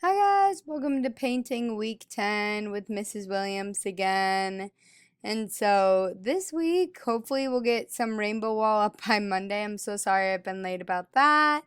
Hi guys, welcome to painting week 10 with Mrs. Williams again. And so this week, hopefully we'll get some rainbow wall up by Monday. I'm so sorry I've been late about that.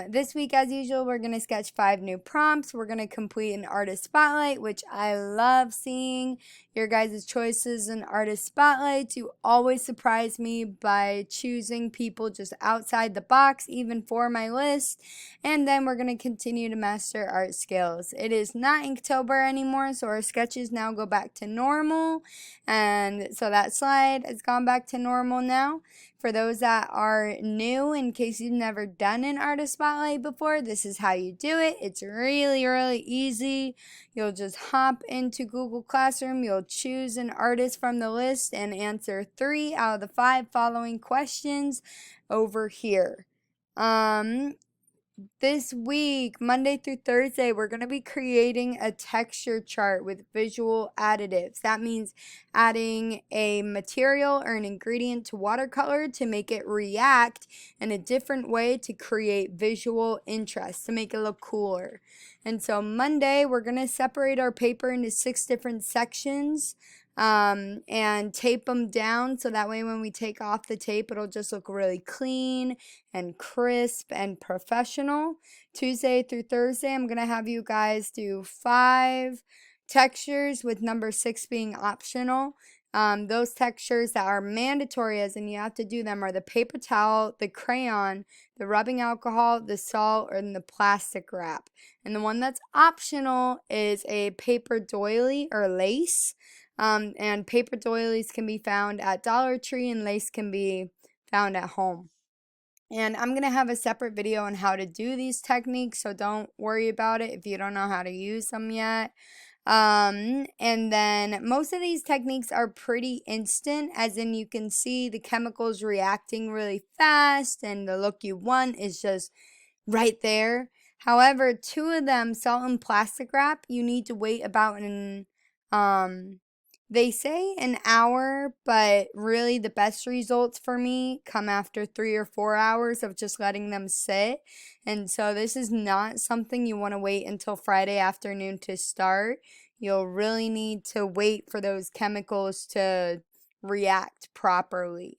This week, as usual, we're going to sketch 5 new prompts. We're going to complete an artist spotlight, which I love seeing your guys' choices in artist spotlights. You always surprise me by choosing people just outside the box, even for my list. And then we're going to continue to master art skills. It is not Inktober anymore, so our sketches now go back to normal. And so that slide has gone back to normal now. For those that are new, in case you've never done an artist spotlight before, this is how you do it. It's really easy. You'll just hop into Google Classroom. You'll choose an artist from the list and answer 3 out of the 5 following questions over here. This week, Monday through Thursday, we're going to be creating a texture chart with visual additives. That means adding a material or an ingredient to watercolor to make it react in a different way to create visual interest, to make it look cooler. And so Monday, we're going to separate our paper into 6 different sections. And tape them down so that way when we take off the tape, it'll just look really clean and crisp and professional. Tuesday through Thursday, I'm going to have you guys do 5 textures with number 6 being optional. Those textures that are mandatory, as in you have to do them, are the paper towel, the crayon, the rubbing alcohol, the salt, and the plastic wrap. And the one that's optional is a paper doily or lace. And paper doilies can be found at Dollar Tree and lace can be found at home. And I'm going to have a separate video on how to do these techniques, so don't worry about it if you don't know how to use them yet. And then most of these techniques are pretty instant, as in you can see the chemicals reacting really fast and the look you want is just right there. However, 2 of them, salt and plastic wrap, you need to wait about they say an hour, but really the best results for me come after 3 or 4 hours of just letting them sit. And so this is not something you want to wait until Friday afternoon to start. You'll really need to wait for those chemicals to react properly.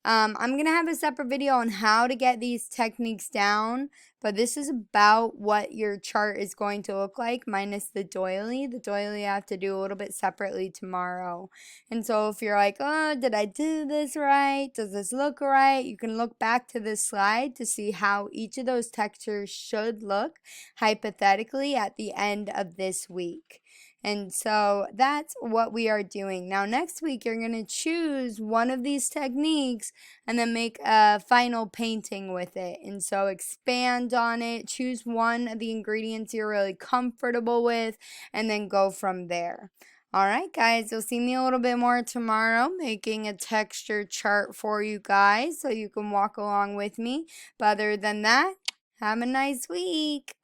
I'm going to have a separate video on how to get these techniques down, but this is about what your chart is going to look like minus the doily. The doily I have to do a little bit separately tomorrow. And so if you're like, oh, did I do this right? Does this look right? You can look back to this slide to see how each of those textures should look hypothetically at the end of this week. And so that's what we are doing. Now, next week, you're going to choose one of these techniques and then make a final painting with it. And so expand on it, choose one of the ingredients you're really comfortable with, and then go from there. Alright guys, you'll see me a little bit more tomorrow making a texture chart for you guys so you can walk along with me. But other than that, have a nice week.